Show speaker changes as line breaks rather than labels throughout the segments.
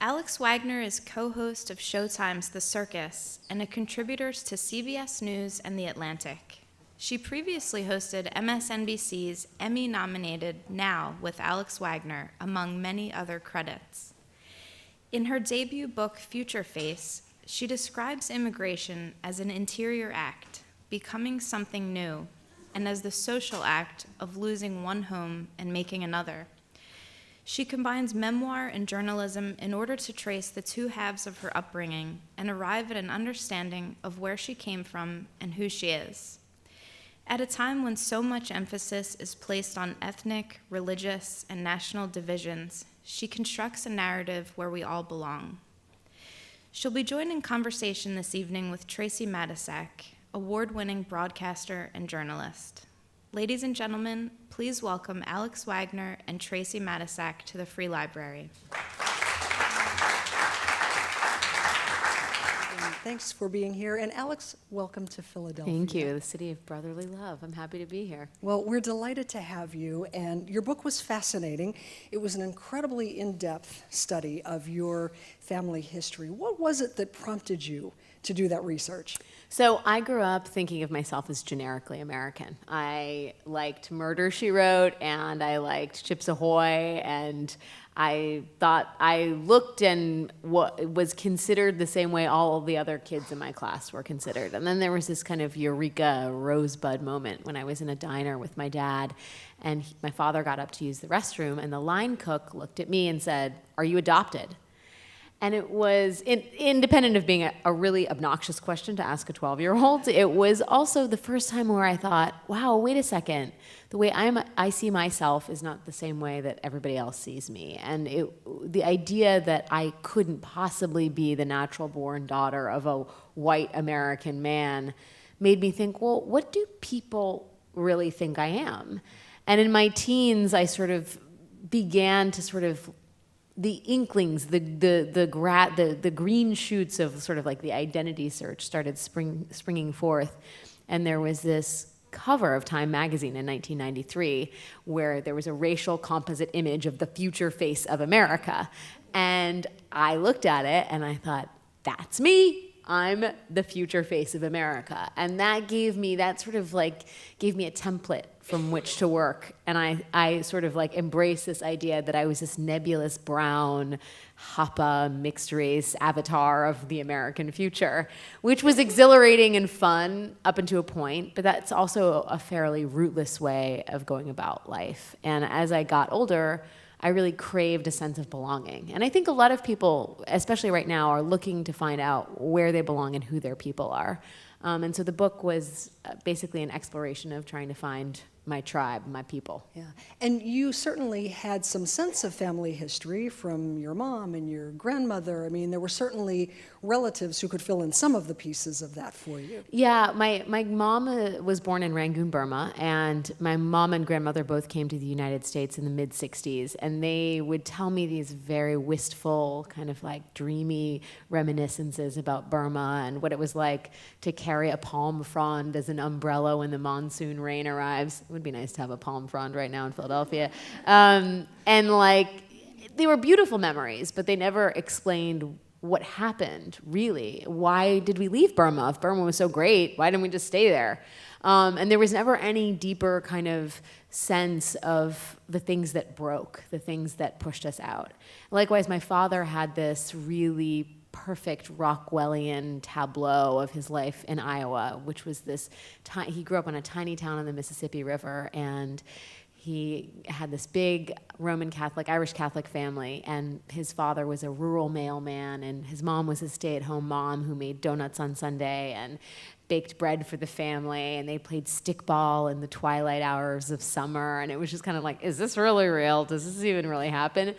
Alex Wagner is co-host of Showtime's The Circus and a contributor to CBS News and The Atlantic. She previously hosted MSNBC's Emmy-nominated Now with Alex Wagner, among many other credits. In her debut book, Futureface, she describes immigration as an interior act, becoming something new, and as the social act of losing one home and making another. She combines memoir and journalism in order to trace the two halves of her upbringing and arrive at an understanding of where she came from and who she is. At a time when so much emphasis is placed on ethnic, religious, and national divisions, she constructs a narrative where we all belong. She'll be joined in conversation this evening with Tracey Matisak, award-winning broadcaster and journalist. Ladies and gentlemen, please welcome Alex Wagner and Tracey Matisak to the Free Library.
Thanks for being here. And Alex, welcome to Philadelphia.
Thank you, the city of brotherly love. I'm happy to be here.
Well, we're delighted to have you. And your book was fascinating. It was an incredibly in-depth study of your family history. What was it that prompted you to do that research?
So I grew up thinking of myself as generically American. I liked Murder, She Wrote, and I liked Chips Ahoy, and I thought I looked and was considered the same way all of the other kids in my class were considered. And then there was this kind of eureka rosebud moment when I was in a diner with my dad, and my father got up to use the restroom, and the line cook looked at me and said, "Are you adopted?" And it was, independent of being a really obnoxious question to ask a 12-year-old, it was also the first time where I thought, wow, wait a second. The way I see myself is not the same way that everybody else sees me. And the idea that I couldn't possibly be the natural-born daughter of a white American man made me think, well, what do people really think I am? And in my teens, I sort of began to sort of the inklings, the green shoots of sort of like the identity search started springing forth. And there was this cover of Time magazine in 1993 where there was a racial composite image of the future face of America. And I looked at it and I thought, that's me. I'm the future face of America. And that gave me a template from which to work. And I sort of like embraced this idea that I was this nebulous brown, Hapa, mixed race avatar of the American future, which was exhilarating and fun up until a point, but that's also a fairly rootless way of going about life. And as I got older, I really craved a sense of belonging. And I think a lot of people, especially right now, are looking to find out where they belong and who their people are. And so the book was basically an exploration of trying to find my tribe, my people.
Yeah, and you certainly had some sense of family history from your mom and your grandmother. I mean, there were certainly relatives who could fill in some of the pieces of that for you.
Yeah, my mom was born in Rangoon, Burma, and my mom and grandmother both came to the United States in the mid-'60s, and they would tell me these very wistful, kind of like dreamy reminiscences about Burma and what it was like to carry a palm frond as an umbrella when the monsoon rain arrives. It would be nice to have a palm frond right now in Philadelphia. And like, they were beautiful memories, but they never explained what happened, really. Why did we leave Burma? If Burma was so great, why didn't we just stay there? And there was never any deeper kind of sense of the things that broke, the things that pushed us out. Likewise, my father had this really perfect Rockwellian tableau of his life in Iowa, which was this, he grew up in a tiny town on the Mississippi River, and he had this big Roman Catholic, Irish Catholic family, and his father was a rural mailman, and his mom was a stay-at-home mom who made donuts on Sunday and baked bread for the family, and they played stickball in the twilight hours of summer, and it was just kind of like, is this really real? Does this even really happen?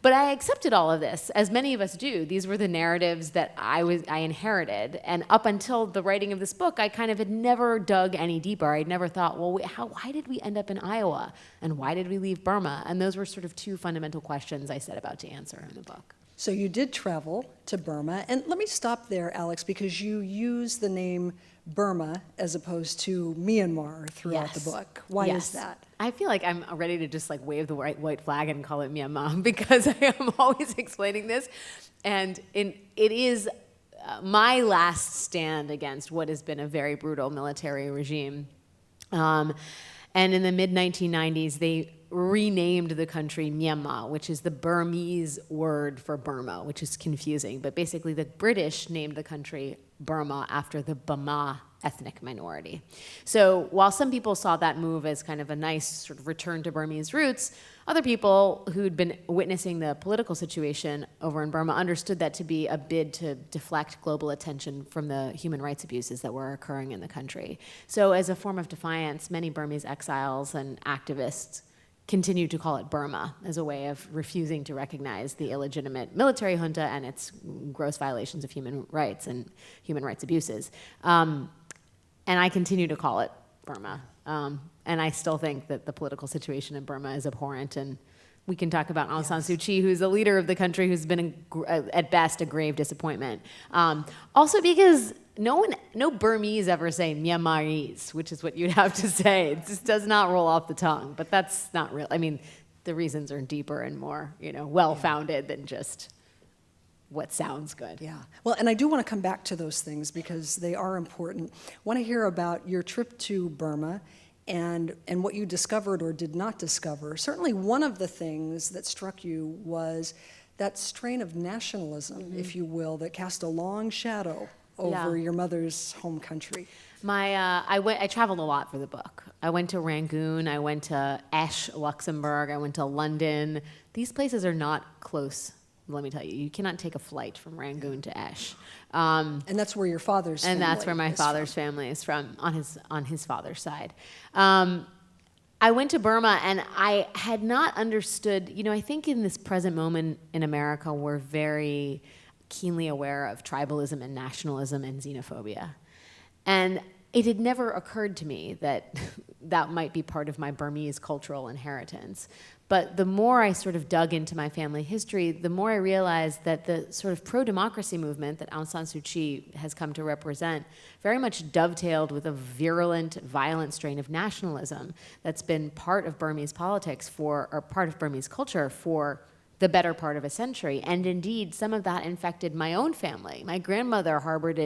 But I accepted all of this, as many of us do. These were the narratives that I inherited. And up until the writing of this book, I kind of had never dug any deeper. I'd never thought, well, why did we end up in Iowa? And why did we leave Burma? And those were sort of two fundamental questions I set about to answer in the book.
So you did travel to Burma. And let me stop there, Alex, because you use the name Burma as opposed to Myanmar throughout the book. Why is that?
I feel like I'm ready to just like wave the white flag and call it Myanmar because I am always explaining this. And it is my last stand against what has been a very brutal military regime. And in the mid-1990s, they renamed the country Myanmar, which is the Burmese word for Burma, which is confusing. But basically, the British named the country Burma after the Bama ethnic minority. So while some people saw that move as kind of a nice sort of return to Burmese roots, other people who'd been witnessing the political situation over in Burma understood that to be a bid to deflect global attention from the human rights abuses that were occurring in the country. So as a form of defiance, many Burmese exiles and activists continued to call it Burma as a way of refusing to recognize the illegitimate military junta and its gross violations of human rights and human rights abuses. And I continue to call it Burma. And I still think that the political situation in Burma is abhorrent. And we can talk about Aung San Suu Kyi, who's the leader of the country, who's been, at best, a grave disappointment. Also because no Burmese ever say Myanmarese, which is what you'd have to say. It just does not roll off the tongue. But that's not real. I mean, the reasons are deeper and more, well-founded than just what sounds good.
Yeah. Well, and I do want to come back to those things because they are important. I want to hear about your trip to Burma and what you discovered or did not discover. Certainly one of the things that struck you was that strain of nationalism, if you will, that cast a long shadow over your mother's home country.
I traveled a lot for the book. I went to Rangoon, I went to Esch, Luxembourg, I went to London. These places are not close. Let me tell you, you cannot take a flight from Rangoon to Esch.
And that's where your father's family is.
And that's where my father's family is from, on his father's side. I went to Burma, and I had not understood, I think in this present moment in America, we're very keenly aware of tribalism and nationalism and xenophobia. And it had never occurred to me that that might be part of my Burmese cultural inheritance. But the more I sort of dug into my family history, the more I realized that the sort of pro-democracy movement that Aung San Suu Kyi has come to represent very much dovetailed with a virulent, violent strain of nationalism that's been part of Burmese politics or part of Burmese culture for the better part of a century. And indeed, some of that infected my own family. My grandmother harbored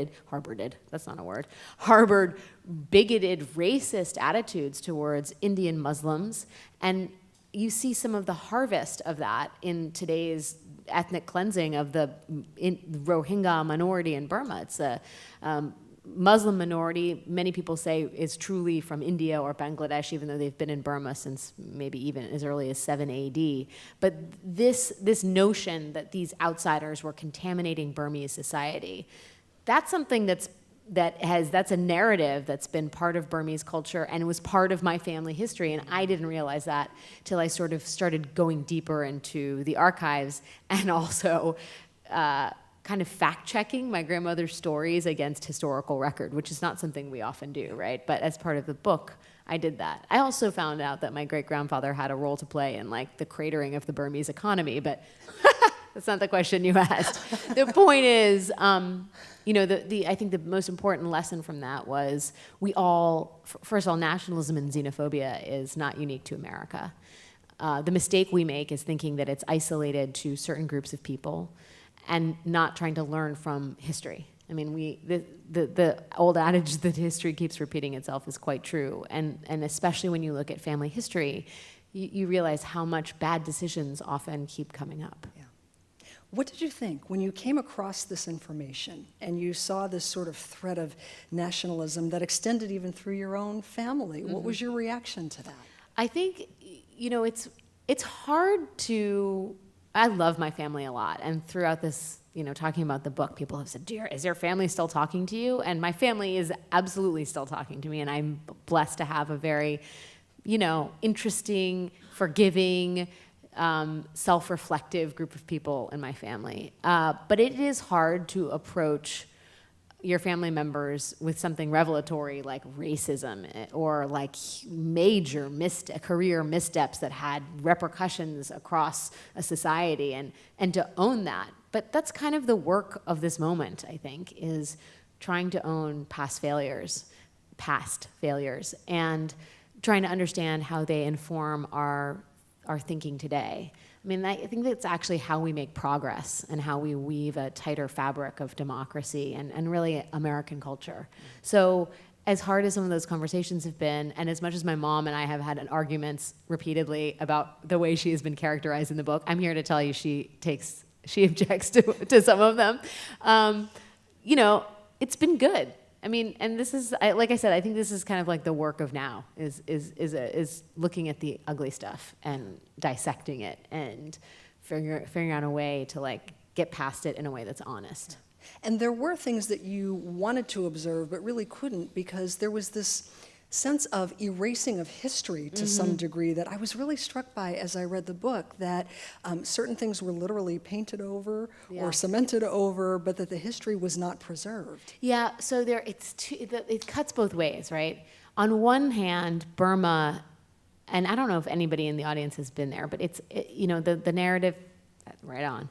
bigoted, racist attitudes towards Indian Muslims. And you see some of the harvest of that in today's ethnic cleansing of the Rohingya minority in Burma. It's a Muslim minority, many people say, is truly from India or Bangladesh, even though they've been in Burma since maybe even as early as 7 AD. But this notion that these outsiders were contaminating Burmese society, that's something that's a narrative that's been part of Burmese culture and was part of my family history, and I didn't realize that till I sort of started going deeper into the archives and also kind of fact-checking my grandmother's stories against historical record, which is not something we often do, right? But as part of the book, I did that. I also found out that my great-grandfather had a role to play in like the cratering of the Burmese economy, but that's not the question you asked. The point is, I think the most important lesson from that was first of all, nationalism and xenophobia is not unique to America. The mistake we make is thinking that it's isolated to certain groups of people and not trying to learn from history. I mean, the old adage that history keeps repeating itself is quite true. And especially when you look at family history, you realize how much bad decisions often keep coming up.
Yeah. What did you think when you came across this information and you saw this sort of thread of nationalism that extended even through your own family? Mm-hmm. What was your reaction to that?
I think, it's hard to... I love my family a lot, and throughout this, talking about the book, people have said, is your family still talking to you? And my family is absolutely still talking to me, and I'm blessed to have a very, interesting, forgiving, self-reflective group of people in my family. But it is hard to approach your family members with something revelatory like racism or like major career missteps that had repercussions across a society, and to own that But that's kind of the work of this moment, I think, is trying to own past failures, and trying to understand how they inform our thinking today. I mean, I think that's actually how we make progress and how we weave a tighter fabric of democracy and really American culture. So as hard as some of those conversations have been, and as much as my mom and I have had arguments repeatedly about the way she has been characterized in the book, I'm here to tell you she objects to some of them. You know, it's been good. I mean, and this is, like I said, I think this is kind of like the work of now, is looking at the ugly stuff and dissecting it and figuring out a way to like get past it in a way that's honest.
And there were things that you wanted to observe but really couldn't, because there was this sense of erasing of history to some degree that I was really struck by as I read the book, that certain things were literally painted over or cemented over, but that the history was not preserved.
Yeah, so it cuts both ways, right? On one hand, Burma, and I don't know if anybody in the audience has been there, but you know, the narrative, right on.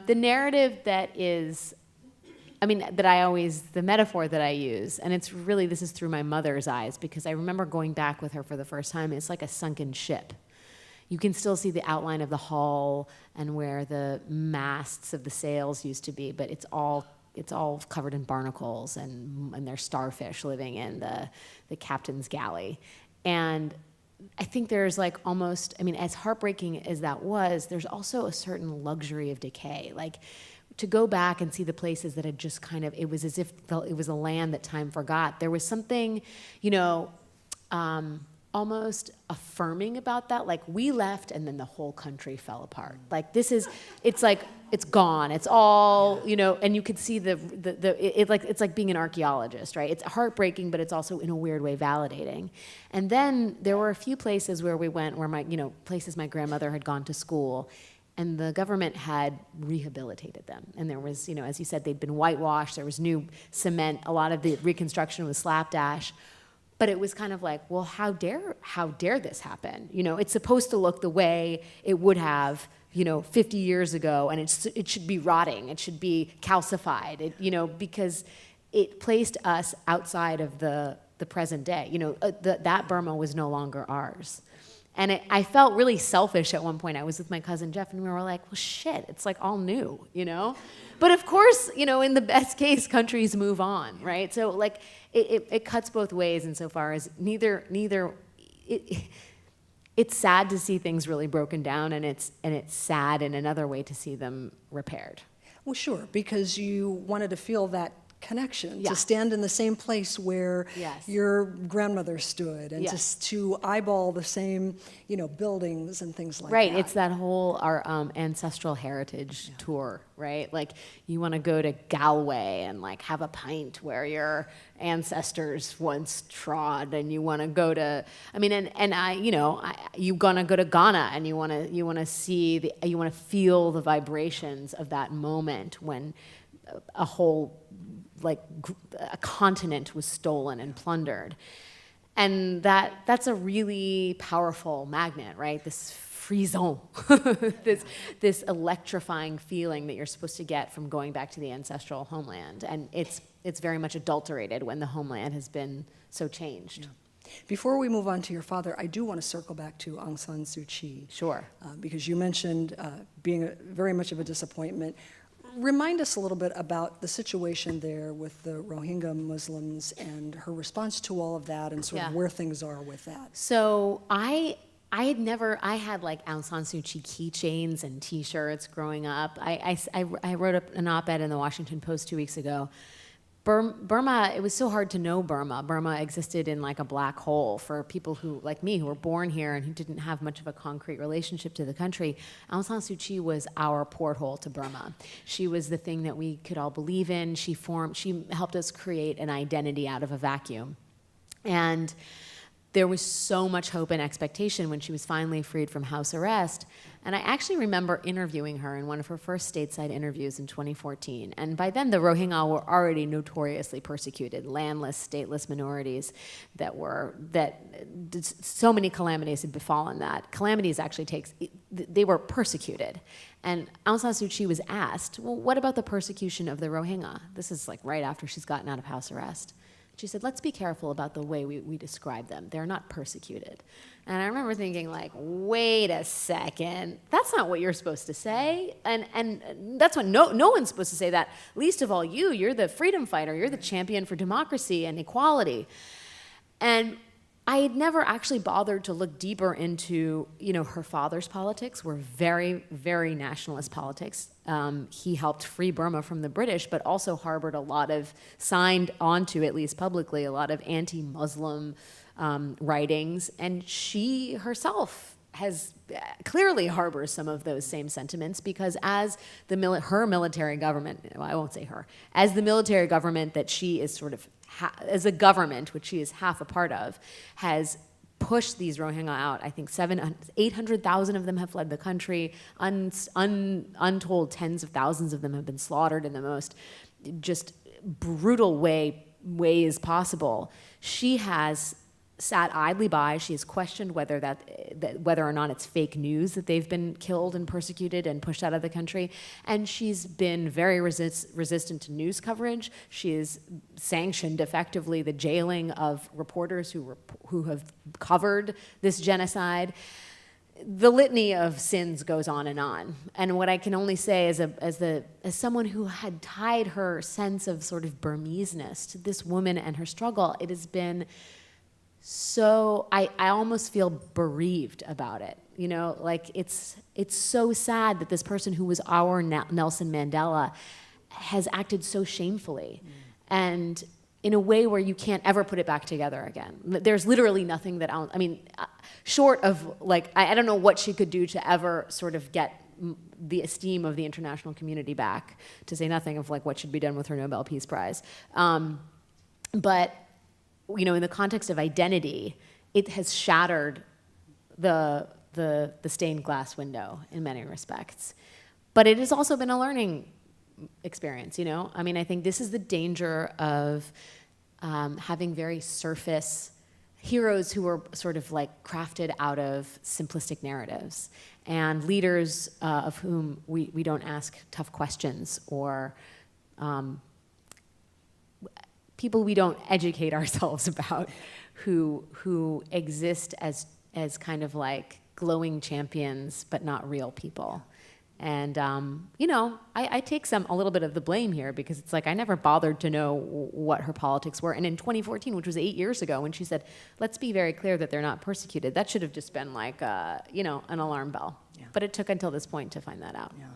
The narrative that is, I mean, the metaphor that I use, and it's really, this is through my mother's eyes, because I remember going back with her for the first time, it's like a sunken ship. You can still see the outline of the hull and where the masts of the sails used to be, but it's all covered in barnacles, and there's starfish living in the captain's galley. And I think there's like almost, I mean, as heartbreaking as that was, there's also a certain luxury of decay. Like, to go back and see the places that had just kind of, it was as if it was a land that time forgot. There was something, you know, almost affirming about that. Like, we left and then the whole country fell apart. Like, it's like, it's gone. It's all, you know, and you could see it's like being an archaeologist, right? It's heartbreaking, but it's also in a weird way validating. And then there were a few places where we went where places my grandmother had gone to school, and the government had rehabilitated them. And there was, you know, as you said, they'd been whitewashed, there was new cement, a lot of the reconstruction was slapdash. But it was kind of like, well, how dare this happen? You know, it's supposed to look the way it would have, you know, 50 years ago, and it should be rotting, it should be calcified, you know, because it placed us outside of the present day. You know, that Burma was no longer ours. And I felt really selfish at one point. I was with my cousin Jeff, and we were like, well, shit, it's like all new, you know? But of course, you know, in the best case, countries move on, right? So like, it cuts both ways insofar as it's sad to see things really broken down, and it's sad in another way to see them repaired.
Well, sure, because you wanted to feel that connection, to stand in the same place where your grandmother stood, and to eyeball the same, you know, buildings and things like that.
Right, it's that whole, our ancestral heritage tour, right? Like, you want to go to Galway and like have a pint where your ancestors once trod, and you want to go to, I mean, you gonna go to Ghana, and you want to see you want to feel the vibrations of that moment when a whole, like, a continent was stolen and plundered. And that's a really powerful magnet, right? This frisson, this electrifying feeling that you're supposed to get from going back to the ancestral homeland. And it's very much adulterated when the homeland has been so changed.
Yeah. Before we move on to your father, I do want to circle back to Aung San Suu Kyi.
Sure.
Because you mentioned being very much of a disappointment. Remind us a little bit about the situation there with the Rohingya Muslims and her response to all of that, and sort of where things are with that.
So I had like Aung San Suu Kyi keychains and T-shirts growing up. I wrote an op-ed in the Washington Post 2 weeks ago. Burma, it was so hard to know Burma. Burma existed in like a black hole for people who, like me, who were born here and who didn't have much of a concrete relationship to the country. Aung San Suu Kyi was our porthole to Burma. She was the thing that we could all believe in. She helped us create an identity out of a vacuum. And there was so much hope and expectation when she was finally freed from house arrest. And I actually remember interviewing her in one of her first stateside interviews in 2014. And by then, the Rohingya were already notoriously persecuted, landless, stateless minorities that so many calamities had befallen that. Calamities actually they were persecuted. And Aung San Suu Kyi was asked, well, what about the persecution of the Rohingya? This is like right after she's gotten out of house arrest. She said, let's be careful about the way we describe them. They're not persecuted. And I remember thinking, like, wait a second, that's not what you're supposed to say. And that's what no one's supposed to say that, least of all you. You're the freedom fighter. You're the champion for democracy and equality. And I had never actually bothered to look deeper into, her father's politics were very, very nationalist politics. He helped free Burma from the British, but also harbored signed onto, at least publicly, a lot of anti-Muslim writings. And she herself clearly harbors some of those same sentiments, because as her military government, well, I won't say her, as the military government that she is sort of as a government, which she is half a part of, has pushed these Rohingya out. I think 800,000 of them have fled the country. Untold tens of thousands of them have been slaughtered in the most just brutal ways possible. She has sat idly by. She has questioned whether or not it's fake news that they've been killed and persecuted and pushed out of the country. And she's been very resistant to news coverage. She has sanctioned effectively the jailing of reporters who have covered this genocide. The litany of sins goes on. And what I can only say as someone who had tied her sense of sort of Burmese-ness to this woman and her struggle, it has been so, I almost feel bereaved about it. Like it's so sad that this person who was our Nelson Mandela has acted so shamefully and in a way where you can't ever put it back together again. There's literally nothing that, short of I don't know what she could do to ever sort of get the esteem of the international community back, to say nothing of what should be done with her Nobel Peace Prize. But in the context of identity, it has shattered the stained glass window in many respects. But it has also been a learning experience, I think this is the danger of having very surface heroes who are sort of crafted out of simplistic narratives, and leaders of whom we don't ask tough questions, or people we don't educate ourselves about, who exist as kind of glowing champions, but not real people. And I take a little bit of the blame here, because it's I never bothered to know what her politics were. And in 2014, which was 8 years ago, when she said, "Let's be very clear that they're not persecuted," that should have just been an alarm bell. Yeah. But it took until this point to find that out.
Yeah.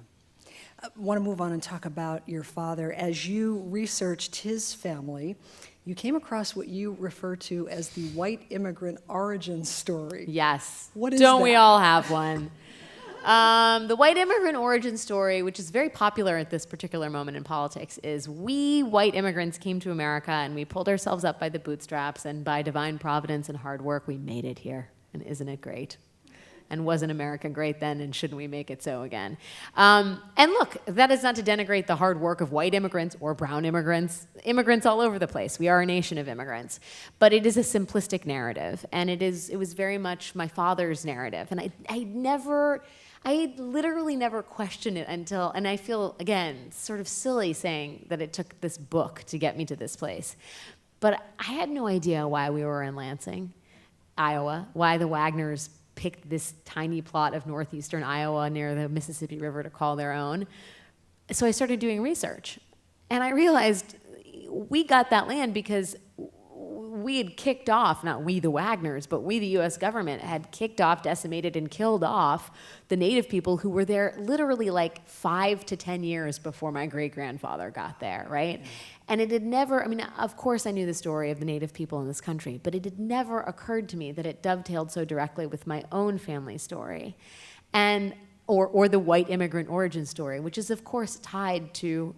I want to move on and talk about your father. As you researched his family, you came across what you refer to as the white immigrant origin story.
Yes.
What is
Don't
that?
we all have one? The white immigrant origin story, which is very popular at this particular moment in politics, is we white immigrants came to America and we pulled ourselves up by the bootstraps, and by divine providence and hard work, we made it here. And isn't it great? And wasn't America great then, and shouldn't we make it so again? And look, that is not to denigrate the hard work of white immigrants or brown immigrants all over the place. We are a nation of immigrants. But it is a simplistic narrative, and it was very much my father's narrative. And I literally never questioned it until, and I feel, again, sort of silly saying that it took this book to get me to this place. But I had no idea why we were in Lansing, Iowa, why the Wagners picked this tiny plot of northeastern Iowa near the Mississippi River to call their own. So I started doing research, and I realized we got that land because we had kicked off, not we the Wagners, but we the US government had kicked off, decimated, and killed off the native people who were there literally 5 to 10 years before my great-grandfather got there, right? And it had never, of course I knew the story of the native people in this country, but it had never occurred to me that it dovetailed so directly with my own family story, or the white immigrant origin story, which is of course tied to,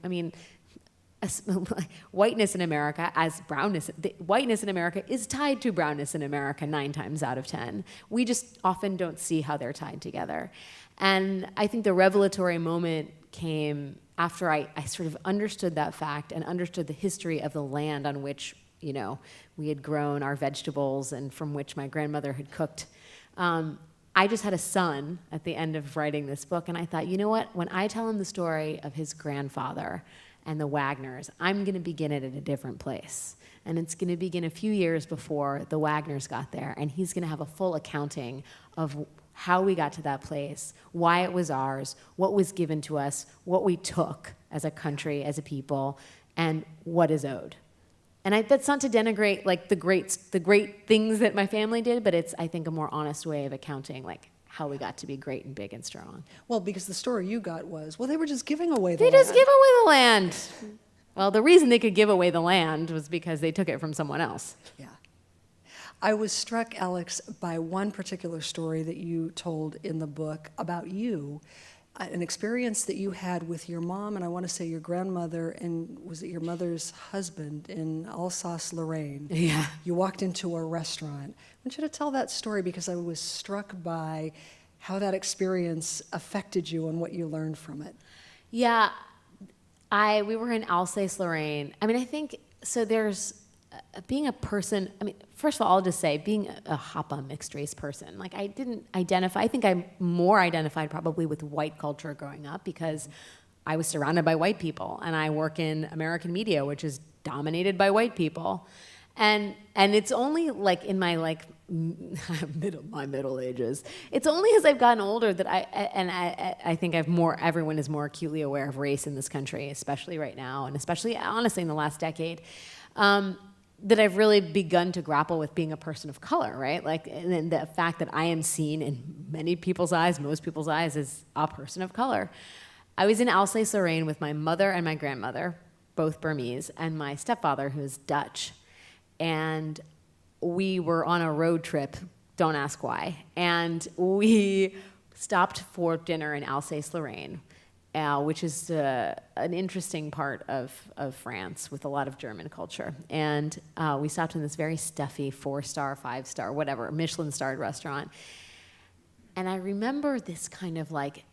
whiteness in America as brownness. Whiteness in America is tied to brownness in America 9 times out of 10. We just often don't see how they're tied together. And I think the revelatory moment came after I sort of understood that fact and understood the history of the land on which, we had grown our vegetables and from which my grandmother had cooked. I just had a son at the end of writing this book, and I thought, you know what? When I tell him the story of his grandfather and the Wagners, I'm going to begin it at a different place. And it's going to begin a few years before the Wagners got there, and he's going to have a full accounting of how we got to that place, why it was ours, what was given to us, what we took as a country, as a people, and what is owed. And that's not to denigrate like the great things that my family did, but it's, I think, a more honest way of accounting like how we got to be great and big and strong.
Well, because the story you got was, well, they were just giving away the land.
They just give away the land. Well, the reason they could give away the land was because they took it from someone else.
Yeah. I was struck, Alex, by one particular story that you told in the book about you, an experience that you had with your mom, and I want to say your grandmother, and was it your mother's husband in Alsace-Lorraine?
Yeah.
You walked into a restaurant. I want you to tell that story because I was struck by how that experience affected you and what you learned from it.
Yeah, we were in Alsace-Lorraine. I mean, I think, so there's, being a person, I mean, first of all, I'll just say, being a Hapa mixed race person, like I didn't identify, I think I'm more identified probably with white culture growing up because I was surrounded by white people and I work in American media, which is dominated by white people. And it's only like in my like middle ages, it's only as I've gotten older that I think everyone is more acutely aware of race in this country, especially right now, and especially honestly in the last decade. That I've really begun to grapple with being a person of color, right? Like, and the fact that I am seen in many people's eyes, most people's eyes, as a person of color. I was in Alsace-Lorraine with my mother and my grandmother, both Burmese, and my stepfather, who's Dutch. And we were on a road trip, don't ask why, and we stopped for dinner in Alsace-Lorraine, which is an interesting part of France with a lot of German culture. And we stopped in this very stuffy 4-star, 5-star, whatever, Michelin-starred restaurant. And I remember this kind of like,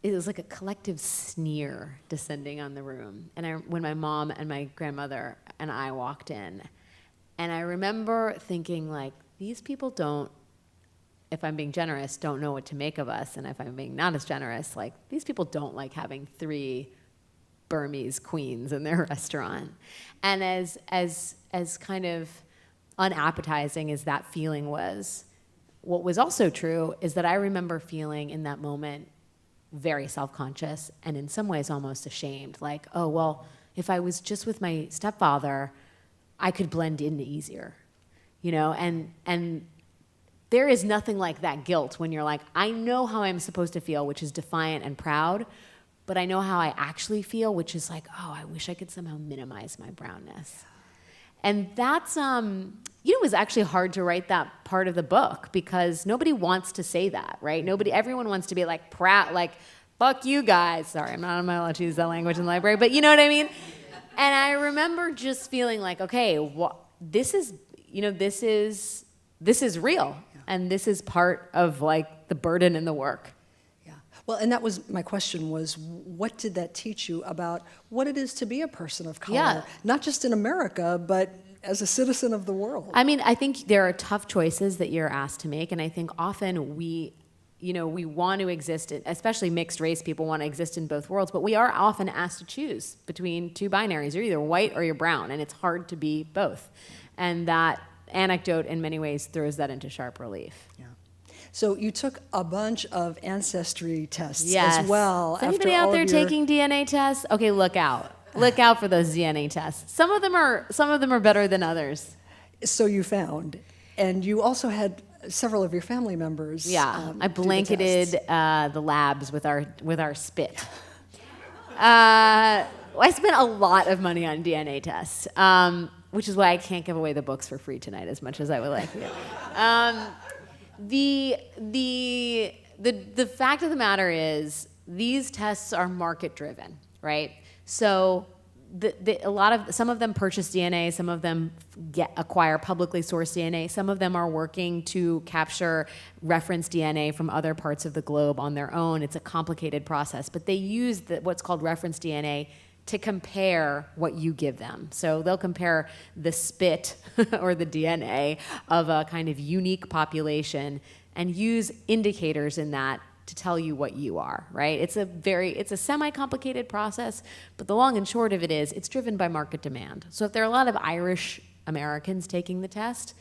it was like a collective sneer descending on the room. And when my mom and my grandmother and I walked in, and I remember thinking like, these people don't, if I'm being generous, don't know what to make of us. And if I'm being not as generous, like these people don't like having 3 Burmese queens in their restaurant. And as kind of unappetizing as that feeling was, what was also true is that I remember feeling in that moment very self-conscious and in some ways almost ashamed. Like, oh, well, if I was just with my stepfather, I could blend in easier, and there is nothing like that guilt when you're like, I know how I'm supposed to feel, which is defiant and proud, but I know how I actually feel, which is like, oh, I wish I could somehow minimize my brownness. And that's, it was actually hard to write that part of the book because nobody wants to say that, right? Everyone wants to be like proud, like, fuck you guys. Sorry, I'm not allowed to use that language in the library, but you know what I mean? And I remember just feeling like, okay, this is real. Yeah. And this is part of like the burden and the work.
Yeah. Well, and that was my question was, what did that teach you about what it is to be a person of color?
Yeah.
Not just in America, but as a citizen of the world.
I mean, I think there are tough choices that you're asked to make. And I think often we want to exist, especially mixed race people want to exist in both worlds, but we are often asked to choose between 2 binaries. You're either white or you're brown, and it's hard to be both. And that anecdote in many ways throws that into sharp relief.
Yeah. So you took a bunch of ancestry tests
yes.
as well.
Is anybody out there taking DNA tests? Okay, look out. Look out for those DNA tests. Some of them are better than others.
So you found. And you also had several of your family members.
Yeah, I blanketed the labs with our spit. I spent a lot of money on DNA tests, which is why I can't give away the books for free tonight as much as I would like to. The fact of the matter is these tests are market driven, right? So some of them purchase DNA, some of them acquire publicly sourced DNA, some of them are working to capture reference DNA from other parts of the globe on their own. It's a complicated process, but they use what's called reference DNA to compare what you give them. So they'll compare the spit or the DNA of a kind of unique population and use indicators in that to tell you what you are, right? It's a semi-complicated process, but the long and short of it is it's driven by market demand. So if there are a lot of Irish Americans taking the test,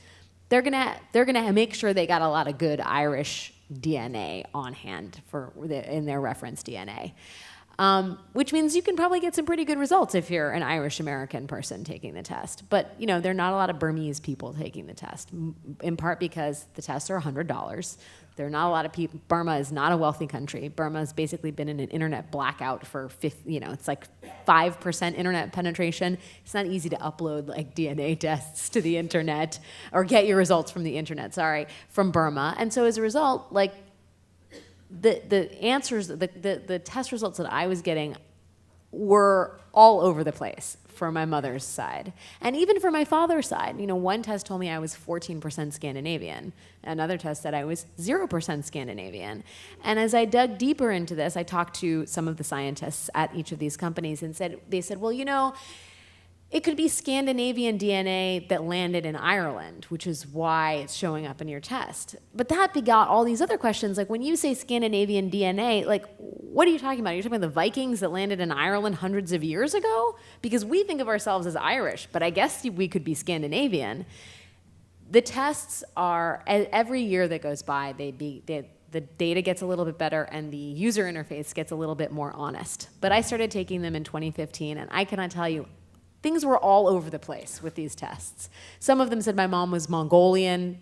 they're gonna make sure they got a lot of good Irish DNA on hand in their reference DNA. Which means you can probably get some pretty good results if you're an Irish American person taking the test. But, you know, there are not a lot of Burmese people taking the test, in part because the tests are $100. There are not a lot of people. Burma is not a wealthy country. Burma has basically been in an internet blackout for, it's like 5% internet penetration. It's not easy to upload like DNA tests to the internet or get your results from the internet, from Burma. And so as a result, like, the answers, the test results that I was getting were all over the place for my mother's side. And even for my father's side, one test told me I was 14% Scandinavian. Another test said I was 0% Scandinavian. And as I dug deeper into this, I talked to some of the scientists at each of these companies and they said, well, it could be Scandinavian DNA that landed in Ireland, which is why it's showing up in your test. But that begot all these other questions. Like when you say Scandinavian DNA, like what are you talking about? Are you talking about the Vikings that landed in Ireland hundreds of years ago? Because we think of ourselves as Irish, but I guess we could be Scandinavian. The tests are, every year that goes by, the data gets a little bit better and the user interface gets a little bit more honest. But I started taking them in 2015, and I cannot tell you, things were all over the place with these tests. Some of them said my mom was Mongolian.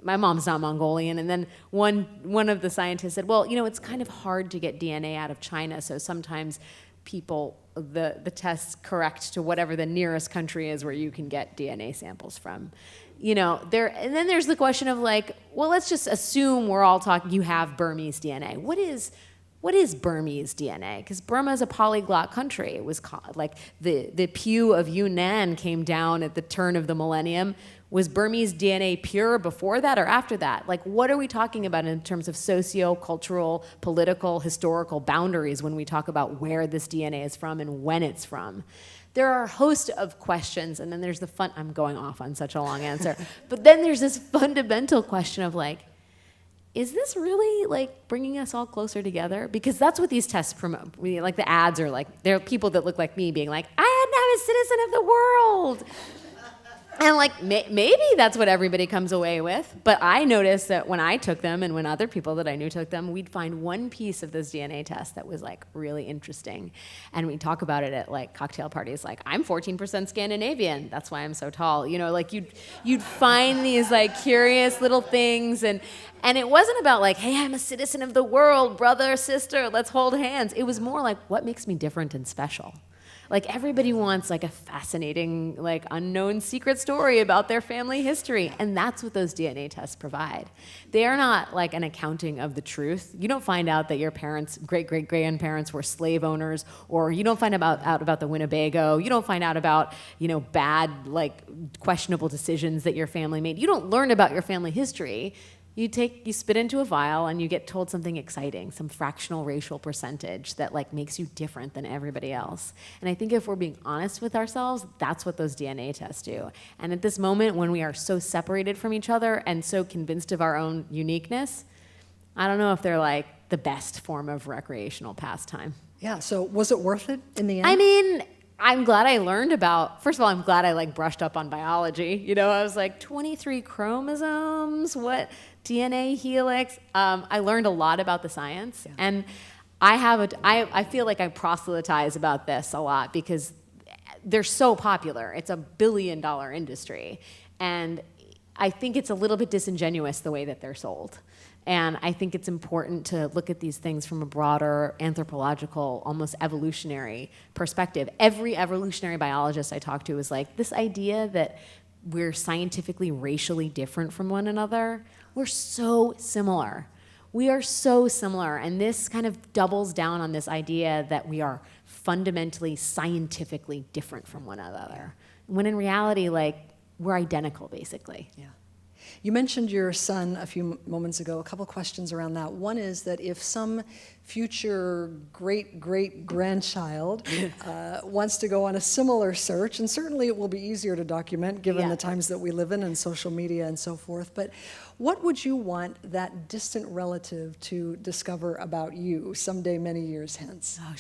My mom's not Mongolian. And then one of the scientists said, well, it's kind of hard to get DNA out of China, so sometimes the tests correct to whatever the nearest country is where you can get DNA samples from. And then there's the question of like, well, let's just assume we're all talking, you have Burmese DNA. What is Burmese DNA? Because Burma is a polyglot country. It was like the Pew of Yunnan came down at the turn of the millennium. Was Burmese DNA pure before that or after that? Like, what are we talking about in terms of socio-cultural, political, historical boundaries when we talk about where this DNA is from and when it's from? There are a host of questions, and then there's I'm going off on such a long answer, but then there's this fundamental question of like, is this really like bringing us all closer together? Because that's what these tests promote. Like the ads are like, there are people that look like me being like, I am a citizen of the world. And like, maybe that's what everybody comes away with. But I noticed that when I took them and when other people that I knew took them, we'd find one piece of this DNA test that was like really interesting. And we'd talk about it at like cocktail parties, like, I'm 14% Scandinavian. That's why I'm so tall. Like you'd find these like curious little things. And it wasn't about like, hey, I'm a citizen of the world, brother, sister, let's hold hands. It was more like, what makes me different and special? Like everybody wants like a fascinating, like unknown secret story about their family history. And that's what those DNA tests provide. They are not like an accounting of the truth. You don't find out that your parents, great-great-grandparents were slave owners, or you don't find out about the Winnebago. You don't find out about, bad, like questionable decisions that your family made. You don't learn about your family history. You spit into a vial and you get told something exciting, some fractional racial percentage that like makes you different than everybody else. And I think if we're being honest with ourselves, that's what those DNA tests do. And at this moment when we are so separated from each other and so convinced of our own uniqueness, I don't know if they're like the best form of recreational pastime.
Yeah, so was it worth it in the end?
I mean, I'm glad I learned first of all, I'm glad I like brushed up on biology. I was like 23 chromosomes, what? DNA helix. I learned a lot about the science. Yeah. And I feel like I proselytize about this a lot because they're so popular. It's $1 billion industry. And I think it's a little bit disingenuous the way that they're sold. And I think it's important to look at these things from a broader anthropological, almost evolutionary perspective. Every evolutionary biologist I talk to is like, this idea that we're scientifically, racially different from one another, we're so similar. We are so similar. And this kind of doubles down on this idea that we are fundamentally, scientifically different from one another. When in reality, like, we're identical, basically.
Yeah. You mentioned your son a few moments ago, a couple questions around that. One is that if some future great-great-grandchild wants to go on a similar search, and certainly it will be easier to document given the times that we live in and social media and so forth, but what would you want that distant relative to discover about you someday many years hence?
Oh,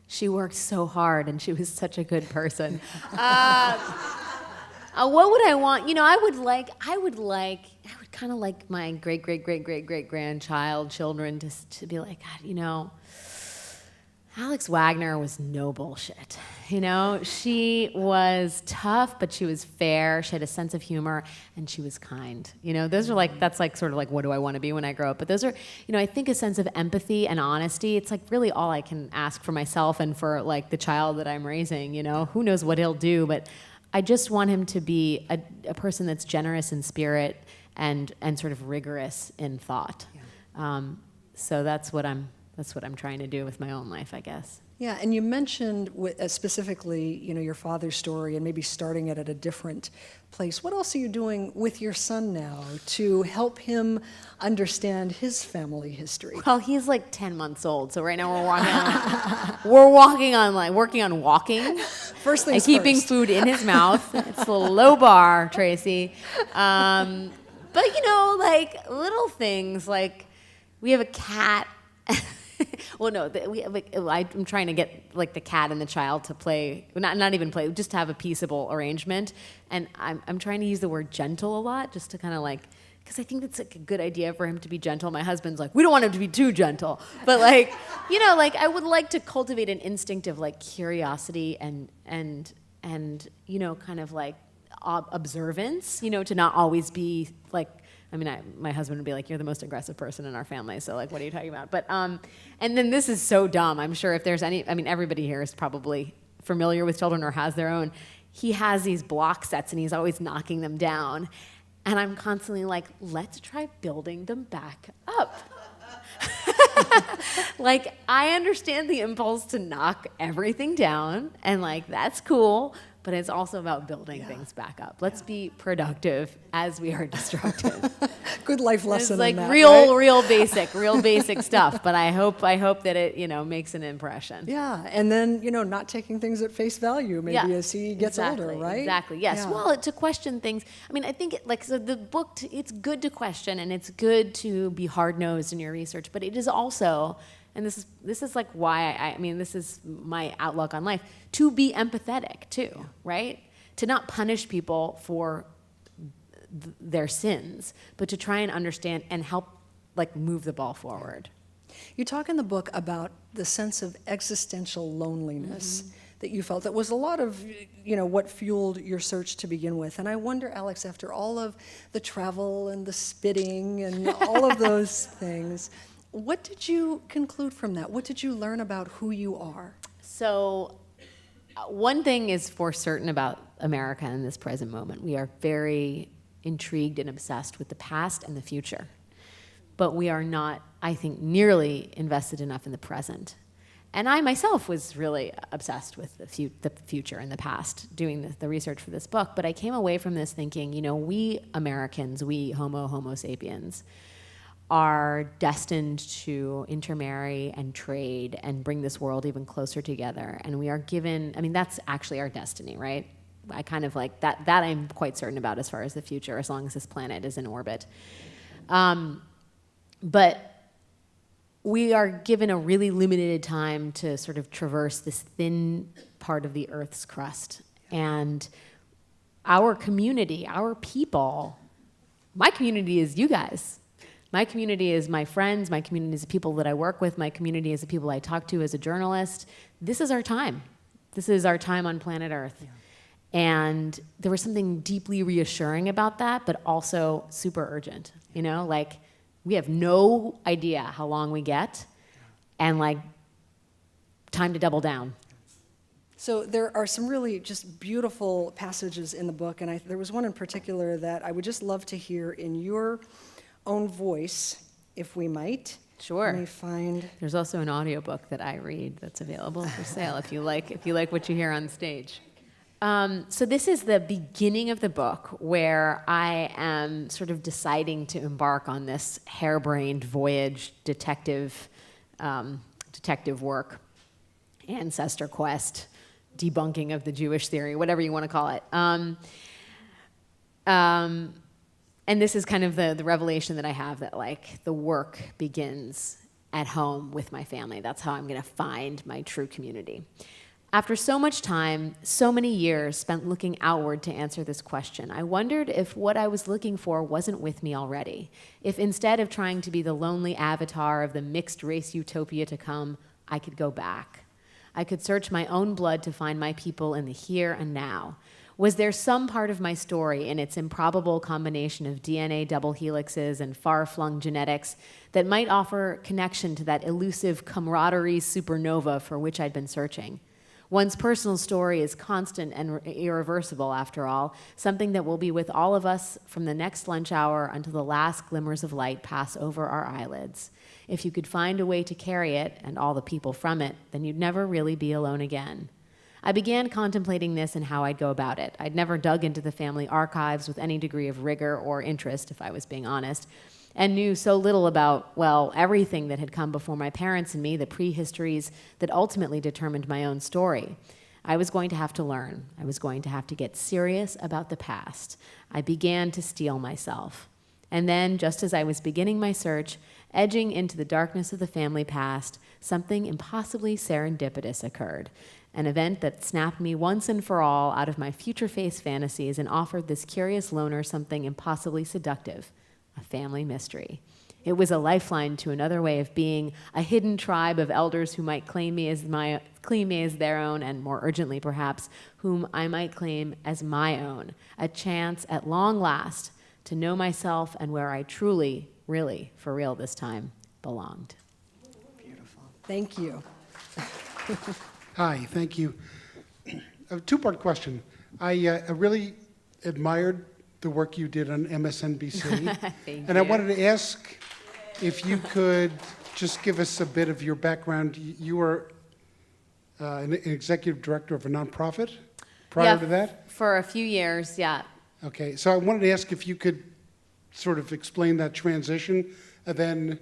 she worked so hard, and she was such a good person. What would I want? You know, I would kind of like my great-great-great-great-great-grandchild children to be like, God, you know, Alex Wagner was no bullshit. You know, she was tough, but she was fair. She had a sense of humor, and she was kind. You know, those are like, that's like sort of like, what do I want to be when I grow up? But those are, you know, I think a sense of empathy and honesty. It's like really all I can ask for myself and for like the child that I'm raising. You know, who knows what he'll do, but I just want him to be a person that's generous in spirit and sort of rigorous in thought. Yeah. So that's what I'm trying to do with my own life, I guess.
Yeah, and you mentioned specifically, you know, your father's story and maybe starting it at a different place. What else are you doing with your son now to help him understand his family history?
Well, he's like 10 months old, so right now working on walking.
First things
and keeping
first.
food in his mouth. It's a low bar, Tracey. But you know, like little things, like we have a cat. Well, no, I'm trying to get like the cat and the child to play, not even play, just to have a peaceable arrangement. And I'm trying to use the word gentle a lot, just to kind of like, because I think it's like a good idea for him to be gentle. My husband's like, we don't want him to be too gentle. But like, you know, like I would like to cultivate an instinct of like curiosity and you know, kind of like observance, you know, to not always be like, I mean, my husband would be like, you're the most aggressive person in our family, so like, what are you talking about? But, and then this is so dumb. I'm sure if there's any, I mean, everybody here is probably familiar with children or has their own. He has these block sets and he's always knocking them down. And I'm constantly like, let's try building them back up. Like, I understand the impulse to knock everything down and like, that's cool. But it's also about building things back up. Let's be productive as we are destructive.
Good life lesson.
It's like
in that,
real basic stuff. But I hope that it, you know, makes an impression.
Yeah, and then, you know, not taking things at face value maybe as he gets older, right?
Exactly. Yes.
Yeah.
Well, to question things. I mean, I think so the book. It's good to question and it's good to be hard nosed in your research, but it is also. And this is like why I mean, this is my outlook on life, to be empathetic too, right? To not punish people for their sins, but to try and understand and help like move the ball forward.
You talk in the book about the sense of existential loneliness that you felt. That was a lot of, you know, what fueled your search to begin with. And I wonder, Alex, after all of the travel and the spitting and all of those things, what did you conclude from that? What did you learn about who you are?
So one thing is for certain about America in this present moment. We are very intrigued and obsessed with the past and the future. But we are not, I think, nearly invested enough in the present. And I myself was really obsessed with the future and the past doing the research for this book. But I came away from this thinking, you know, we Americans, we Homo sapiens, are destined to intermarry and trade and bring this world even closer together. And we are given, I mean, that's actually our destiny, right? I kind of like that I'm quite certain about as far as the future, as long as this planet is in orbit. But we are given a really limited time to sort of traverse this thin part of the Earth's crust. And our community, our people, my community is you guys. My community is my friends, my community is the people that I work with, my community is the people I talk to as a journalist. This is our time. This is our time on planet Earth. Yeah. And there was something deeply reassuring about that, but also super urgent. You know, like we have no idea how long we get, and like time to double down.
So there are some really just beautiful passages in the book, and there was one in particular that I would just love to hear in your own voice, if we might.
Sure.
Let me find.
There's also an audiobook that I read that's available for sale if you like what you hear on stage. So this is the beginning of the book where I am sort of deciding to embark on this harebrained voyage, detective work, ancestor quest, debunking of the Jewish theory, whatever you want to call it. And this is kind of the revelation that I have, that like the work begins at home with my family. That's how I'm going to find my true community. After so much time, so many years spent looking outward to answer this question, I wondered if what I was looking for wasn't with me already. If instead of trying to be the lonely avatar of the mixed race utopia to come, I could go back. I could search my own blood to find my people in the here and now. Was there some part of my story in its improbable combination of DNA double helixes and far-flung genetics that might offer connection to that elusive camaraderie supernova for which I'd been searching? One's personal story is constant and irreversible, after all, something that will be with all of us from the next lunch hour until the last glimmers of light pass over our eyelids. If you could find a way to carry it, and all the people from it, then you'd never really be alone again. I began contemplating this and how I'd go about it. I'd never dug into the family archives with any degree of rigor or interest, if I was being honest, and knew so little about, well, everything that had come before my parents and me, the prehistories that ultimately determined my own story. I was going to have to learn. I was going to have to get serious about the past. I began to steel myself. And then, just as I was beginning my search, edging into the darkness of the family past, something impossibly serendipitous occurred. An event that snapped me once and for all out of my Futureface fantasies and offered this curious loner something impossibly seductive, a family mystery. It was a lifeline to another way of being, a hidden tribe of elders who might claim me as their own, and more urgently perhaps, whom I might claim as my own. A chance at long last to know myself and where I truly, really, for real this time, belonged.
Beautiful. Thank you.
Hi, thank you. A two-part question. I really admired the work you did on MSNBC. And I wanted to ask if you could just give us a bit of your background. You were an executive director of a nonprofit prior to that?
For a few years, yeah.
Okay, so I wanted to ask if you could sort of explain that transition, and then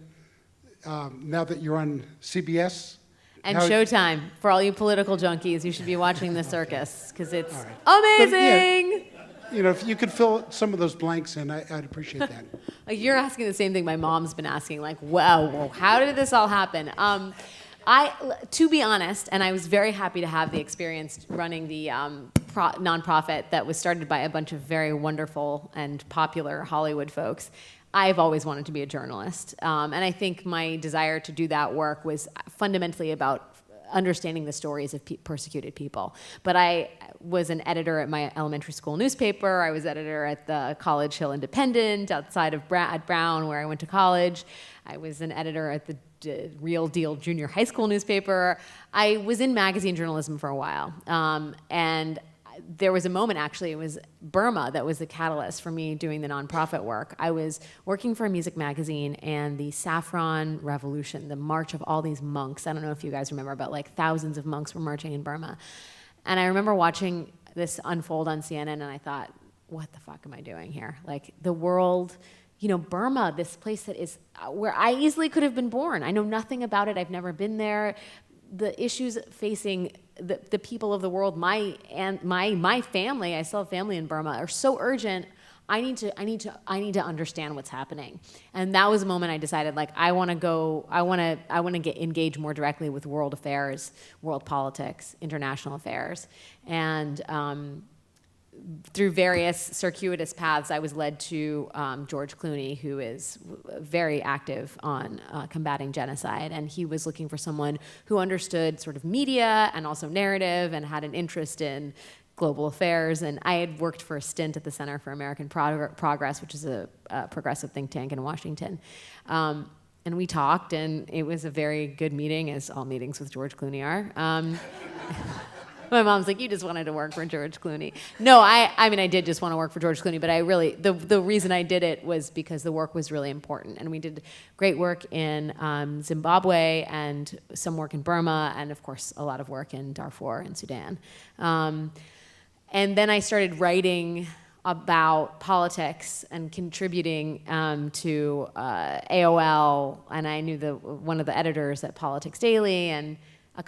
now that you're on CBS.
And Showtime. For all you political junkies, you should be watching The Circus, because it's
right.
amazing!
You know, if you could fill some of those blanks in, I'd appreciate that.
You're asking the same thing my mom's been asking, like, wow, how did this all happen? To be honest, and I was very happy to have the experience running the nonprofit that was started by a bunch of very wonderful and popular Hollywood folks. I've always wanted to be a journalist, and I think my desire to do that work was fundamentally about understanding the stories of persecuted people. But I was an editor at my elementary school newspaper. I was editor at the College Hill Independent outside of at Brown, where I went to college. I was an editor at the Real Deal junior high school newspaper. I was in magazine journalism for a while, and there was a moment, actually, it was Burma that was the catalyst for me doing the nonprofit work. I was working for a music magazine, and the Saffron Revolution, the march of all these monks, I don't know if you guys remember, but like thousands of monks were marching in Burma. And I remember watching this unfold on CNN, and I thought, what the fuck am I doing here? Like, the world, you know, Burma, this place that is where I easily could have been born. I know nothing about it. I've never been there. The issues facing the people of the world, my family, I still have family in Burma, are so urgent. I need to understand what's happening. And that was the moment I decided, like, I want to get engaged more directly with world affairs, world politics, international affairs. And through various circuitous paths, I was led to George Clooney, who is very active on combating genocide. And he was looking for someone who understood sort of media and also narrative and had an interest in global affairs. And I had worked for a stint at the Center for American Progress, which is a progressive think tank in Washington. And we talked, and it was a very good meeting, as all meetings with George Clooney are. My mom's like, you just wanted to work for George Clooney. No, I mean, I did just want to work for George Clooney, but I really, the reason I did it was because the work was really important. And we did great work in Zimbabwe and some work in Burma and, of course, a lot of work in Darfur and Sudan. And then I started writing about politics and contributing to AOL, and I knew one of the editors at Politics Daily, and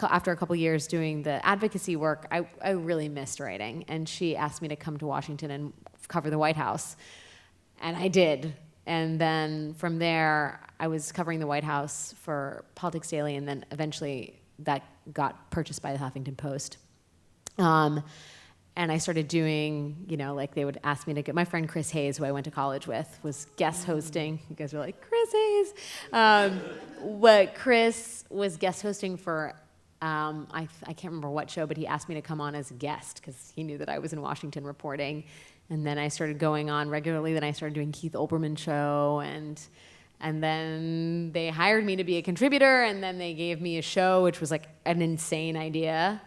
after a couple years doing the advocacy work, I really missed writing, and she asked me to come to Washington and cover the White House, and I did. And then from there, I was covering the White House for Politics Daily, and then eventually that got purchased by the Huffington Post. And I started doing, like they would ask me to get, my friend Chris Hayes, who I went to college with, was guest hosting. You guys were like, Chris Hayes. What Chris was guest hosting for, I can't remember what show, but he asked me to come on as a guest because he knew that I was in Washington reporting. And then I started going on regularly. Then I started doing Keith Olbermann's show, and then they hired me to be a contributor, and then they gave me a show, which was like an insane idea.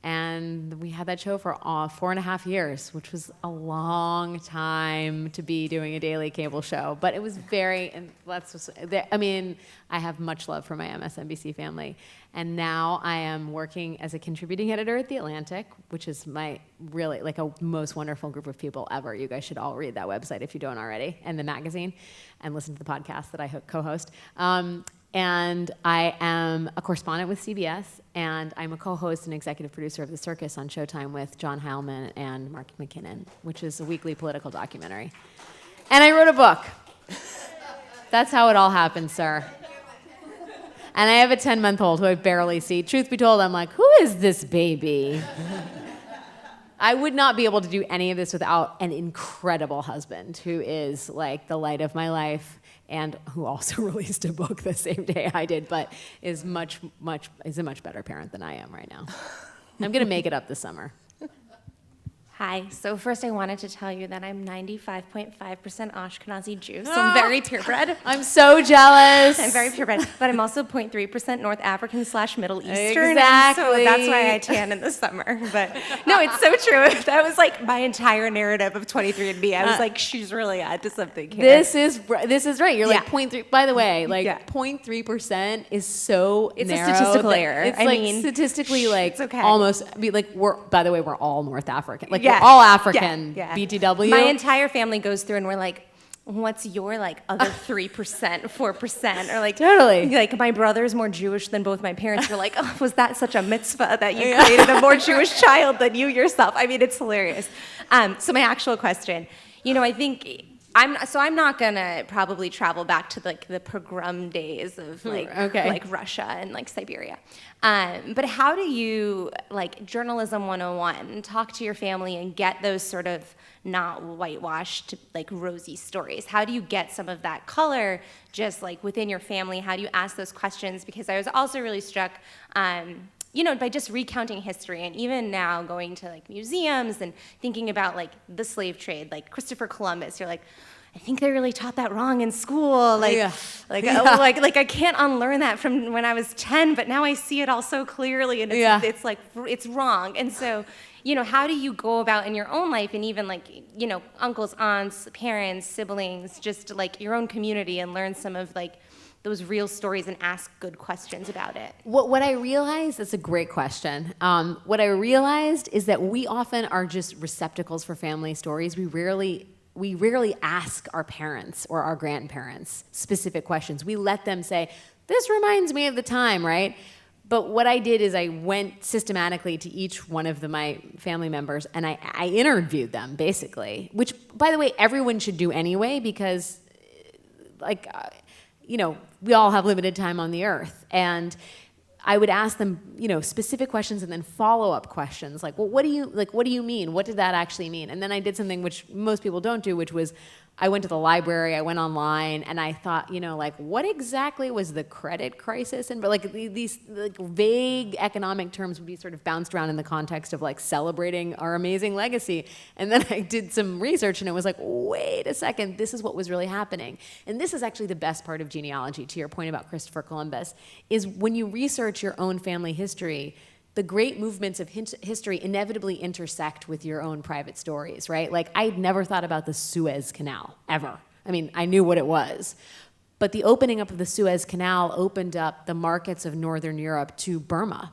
And we had that show for 4.5 years, which was a long time to be doing a daily cable show. But it was and I have much love for my MSNBC family. And now I am working as a contributing editor at The Atlantic, which is my really, like, a most wonderful group of people ever. You guys should all read that website if you don't already, and the magazine, and listen to the podcast that I co-host. And I am a correspondent with CBS, and I'm a co-host and executive producer of The Circus on Showtime with John Heilman and Mark McKinnon, which is a weekly political documentary. And I wrote a book. That's how it all happened, sir. And I have a 10-month-old who I barely see. Truth be told, I'm like, who is this baby? I would not be able to do any of this without an incredible husband who is like the light of my life, and who also released a book the same day I did, but is a much better parent than I am right now. I'm gonna make it up this summer.
Hi. So first I wanted to tell you that I'm 95.5% Ashkenazi Jew, so I'm very purebred.
I'm so jealous.
I'm very purebred, but I'm also 0.3% North African / Middle Eastern.
Exactly.
So that's why I tan in the summer. But no, it's so true. That was like my entire narrative of 23andMe. I was like, she's really onto something here.
This is right. You're like
Yeah.
0.3. By the way, like
Yeah.
0.3% is so
It's
narrow
a statistical
that
error.
It's
I
like
mean,
statistically like
it's okay.
almost. By the way, we're all North African. Like
Yeah.
we're all African.
Yeah.
BTW.
My entire family goes through and we're like, what's your like other 3%, 4%? Or like,
Totally.
Like my brother's more Jewish than both my parents. We're like, oh, was that such a mitzvah that you created a more Jewish child than you yourself? I mean, it's hilarious. So my actual question, I think I'm not gonna probably travel back to like the pogrom days of like Russia and like Siberia. But how do you, like, journalism 101, talk to your family and get those sort of not whitewashed, like rosy stories? How do you get some of that color just like within your family? How do you ask those questions? Because I was also really struck by just recounting history, and even now going to like museums and thinking about like the slave trade, like Christopher Columbus, you're like, I think they really taught that wrong in school. Like I can't unlearn that from when I was 10, but now I see it all so clearly, and it's like, it's wrong. And so, how do you go about in your own life, and even like, uncles, aunts, parents, siblings, just like your own community, and learn some of like those real stories and ask good questions about it?
What I realized, that's a great question. What I realized is that we often are just receptacles for family stories. We rarely ask our parents or our grandparents specific questions. We let them say, this reminds me of the time, right? But what I did is I went systematically to each one of my family members, and I interviewed them, basically, which, by the way, everyone should do anyway, because, we all have limited time on the earth. And I would ask them, specific questions, and then follow-up questions, like, well, what do you mean? What did that actually mean? And then I did something which most people don't do, which was I went to the library, I went online, and I thought, what exactly was the credit crisis? And these vague economic terms would be sort of bounced around in the context of like celebrating our amazing legacy. And then I did some research, and it was like, wait a second, this is what was really happening. And this is actually the best part of genealogy, to your point about Christopher Columbus, is when you research your own family history, the great movements of history inevitably intersect with your own private stories, right? Like, I'd never thought about the Suez Canal, ever. I mean, I knew what it was. But the opening up of the Suez Canal opened up the markets of Northern Europe to Burma.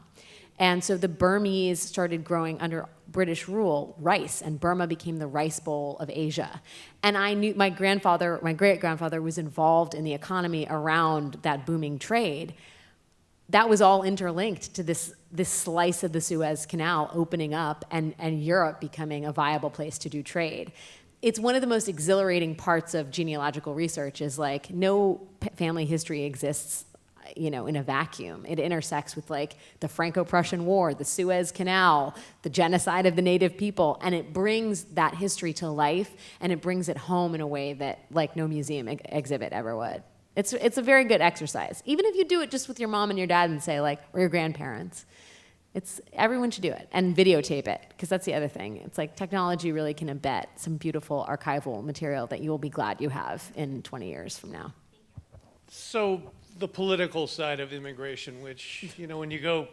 And so the Burmese started growing under British rule rice, and Burma became the rice bowl of Asia. And I knew my great-grandfather was involved in the economy around that booming trade. That was all interlinked to this slice of the Suez Canal opening up and Europe becoming a viable place to do trade. It's one of the most exhilarating parts of genealogical research is like no family history exists, you know, in a vacuum. It intersects with like the Franco-Prussian War, the Suez Canal, the genocide of the native people, and it brings that history to life, and it brings it home in a way that like no museum exhibit ever would. It's a very good exercise. Even if you do it just with your mom and your dad and say like, or your grandparents, everyone should do it and videotape it, because that's the other thing. It's like technology really can embed some beautiful archival material that you will be glad you have in 20 years from now.
So the political side of immigration, which, you know, when you go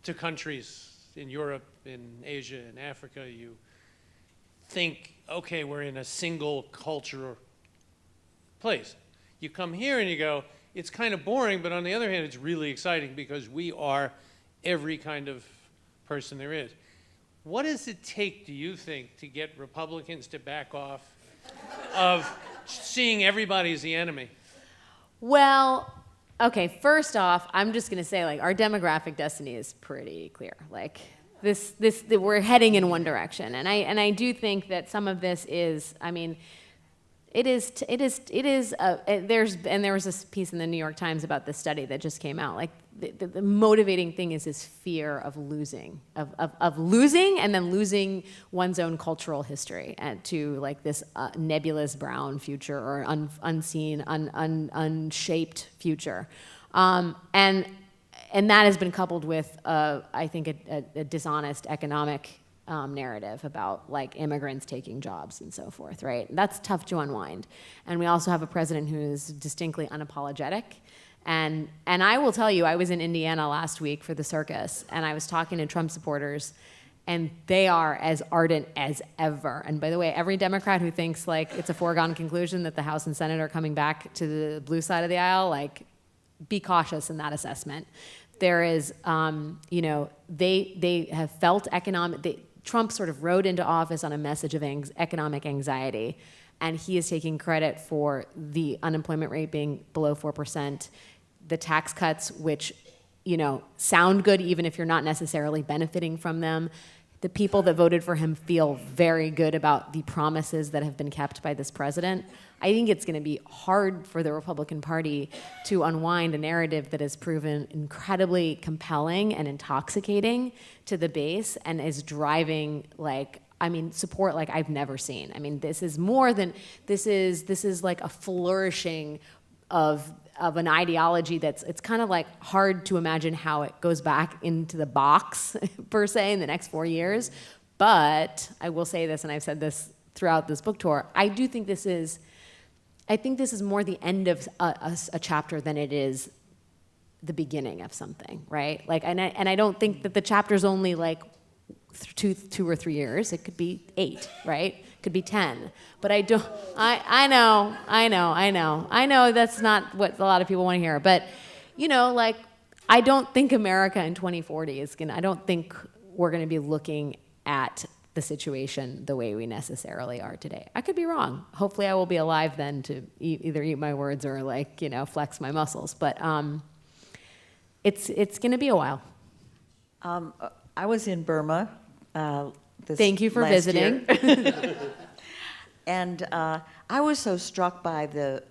to countries in Europe, in Asia, in Africa, you think, okay, we're in a single culture place. You come here and you go, it's kind of boring, but on the other hand, it's really exciting because we are every kind of person there is. What does it take, do you think, to get Republicans to back off of seeing everybody as the enemy?
Well, okay, first off, I'm just going to say, like, our demographic destiny is pretty clear. Like, we're heading in one direction. And I do think that some of this is, I mean, there was this piece in the New York Times about this study that just came out. Like, the motivating thing is this fear of losing, of losing and then losing one's own cultural history and to like this nebulous brown future or unseen, unshaped future. And that has been coupled with, I think, a dishonest economic narrative about like immigrants taking jobs and so forth, right? That's tough to unwind. And we also have a president who is distinctly unapologetic. And I will tell you, I was in Indiana last week for the Circus, and I was talking to Trump supporters, and they are as ardent as ever. And by the way, every Democrat who thinks like it's a foregone conclusion that the House and Senate are coming back to the blue side of the aisle, like, be cautious in that assessment. There is, you know, they have felt Trump sort of rode into office on a message of economic anxiety, and he is taking credit for the unemployment rate being below 4%, the tax cuts, which, you know, sound good even if you're not necessarily benefiting from them. The people that voted for him feel very good about the promises that have been kept by this president. I think it's going to be hard for the Republican Party to unwind a narrative that has proven incredibly compelling and intoxicating to the base and is driving, like, I mean, support like I've never seen. I mean, this is like a flourishing of an ideology it's kind of like hard to imagine how it goes back into the box per se in the next 4 years. But I will say this, and I've said this throughout this book tour, I think this is more the end of a chapter than it is the beginning of something, right? Like, and I don't think that the chapter's only like two or 3 years. It could be 8, right? It could be 10. But I know that's not what a lot of people want to hear. But, you know, like, I don't think America in 2040 I don't think we're going to be looking at the situation the way we necessarily are today. I could be wrong. Hopefully I will be alive then to either eat my words or, like, you know, flex my muscles. But it's going to be a while.
I was in Burma
Thank you for visiting.
And I was so struck by the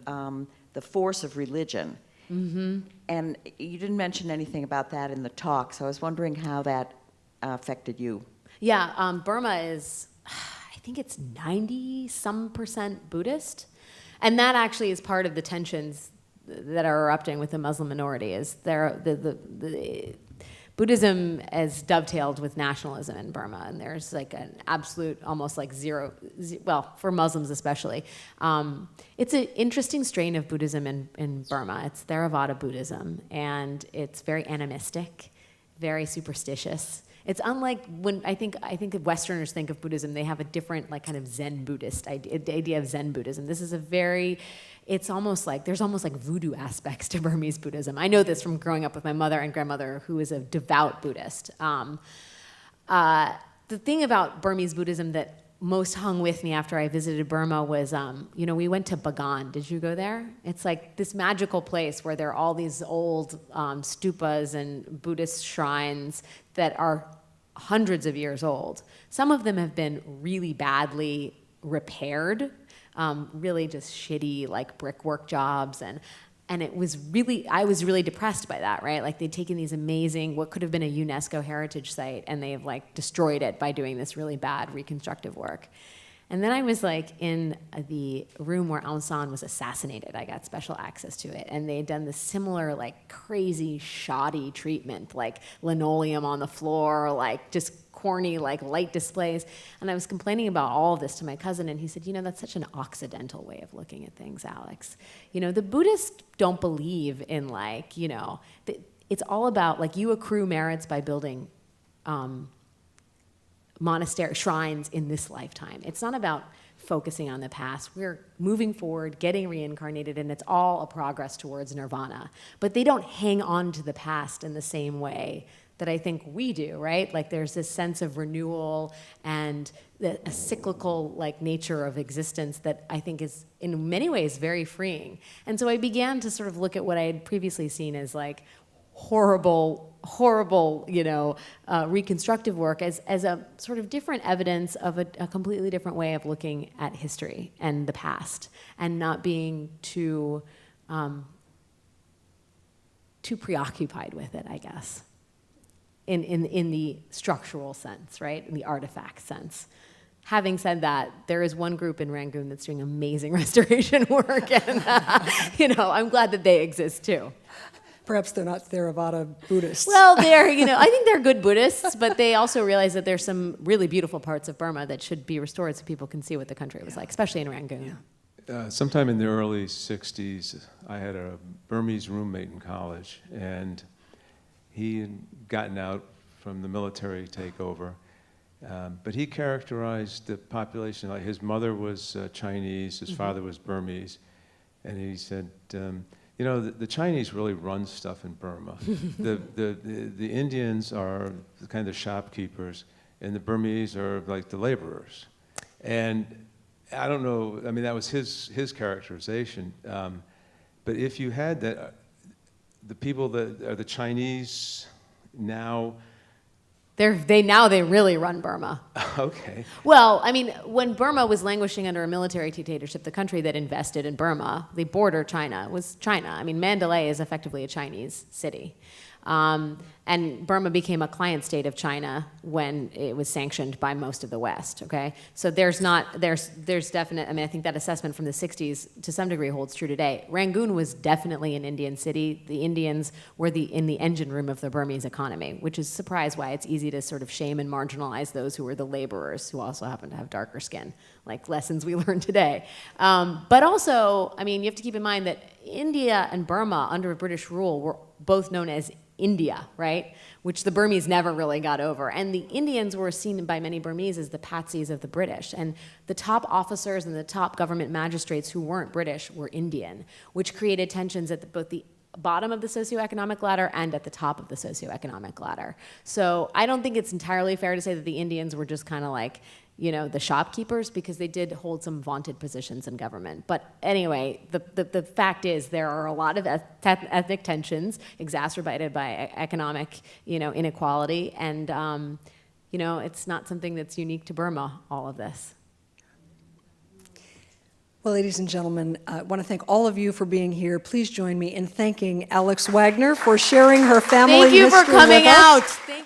force of religion. Mm-hmm. And you didn't mention anything about that in the talk, so I was wondering how that affected you.
Yeah, Burma is, I think it's 90-some% Buddhist. And that actually is part of the tensions that are erupting with the Muslim minority, is the Buddhism is dovetailed with nationalism in Burma, and there's like an absolute, almost like zero, well, for Muslims especially. It's an interesting strain of Buddhism in Burma. It's Theravada Buddhism, and it's very animistic. very superstitious. It's unlike when I think if Westerners think of Buddhism, they have a different like kind of Zen Buddhist idea, the idea of Zen Buddhism. This is it's almost like there's almost like voodoo aspects to Burmese Buddhism. I know this from growing up with my mother and grandmother, who is a devout Buddhist. The thing about Burmese Buddhism that most hung with me after I visited Burma was, we went to Bagan. Did you go there? It's like this magical place where there are all these old stupas and Buddhist shrines that are hundreds of years old. Some of them have been really badly repaired, really just shitty like brickwork jobs, and I was really depressed by that, right? Like they'd taken these amazing, what could have been a UNESCO heritage site, and they've like destroyed it by doing this really bad reconstructive work. And then I was like in the room where Aung San was assassinated. I got special access to it. And they had done this similar like crazy shoddy treatment, like linoleum on the floor, like just corny like light displays. And I was complaining about all of this to my cousin, and he said, that's such an Occidental way of looking at things, Alex. The Buddhists don't believe in like, it's all about like you accrue merits by building monastery shrines in this lifetime. It's not about focusing on the past. We're moving forward, getting reincarnated, and it's all a progress towards nirvana. But they don't hang on to the past in the same way that I think we do, right? Like there's this sense of renewal and a cyclical like nature of existence that I think is in many ways very freeing. And so I began to sort of look at what I had previously seen as like horrible, reconstructive work as a sort of different evidence of a completely different way of looking at history and the past, and not being too preoccupied with it, I guess, in the structural sense, right, in the artifact sense. Having said that, there is one group in Rangoon that's doing amazing restoration work, and I'm glad that they exist too.
Perhaps they're not Theravada Buddhists.
Well, I think they're good Buddhists, but they also realize that there's some really beautiful parts of Burma that should be restored so people can see what the country was like, especially in Rangoon.
Sometime in the early 60s, I had a Burmese roommate in college, and he had gotten out from the military takeover, but he characterized the population, like his mother was Chinese, his father was Burmese, and he said, the Chinese really run stuff in Burma. The Indians are the kind of shopkeepers, and the Burmese are like the laborers. And I don't know, that was his characterization. But if you had that, the people that are the Chinese now,
they really run Burma.
Okay.
Well, when Burma was languishing under a military dictatorship, the country that invested in Burma, the border China, was China. Mandalay is effectively a Chinese city. And Burma became a client state of China when it was sanctioned by most of the West, okay? So there's definite, I think that assessment from the 60s to some degree holds true today. Rangoon was definitely an Indian city. The Indians were in the engine room of the Burmese economy, which is a surprise why it's easy to sort of shame and marginalize those who were the laborers who also happen to have darker skin, like lessons we learn today. But also, you have to keep in mind that India and Burma under British rule were both known as India, right? Which the Burmese never really got over. And the Indians were seen by many Burmese as the patsies of the British. And the top officers and the top government magistrates who weren't British were Indian, which created tensions at both the bottom of the socioeconomic ladder and at the top of the socioeconomic ladder. So I don't think it's entirely fair to say that the Indians were just kind of like, the shopkeepers, because they did hold some vaunted positions in government. But anyway, the fact is there are a lot of ethnic tensions exacerbated by economic, inequality, and it's not something that's unique to Burma, all of this.
Well, ladies and gentlemen, I want to thank all of you for being here. Please join me in thanking Alex Wagner for sharing her family
Thank you
history
for coming
with us.
out.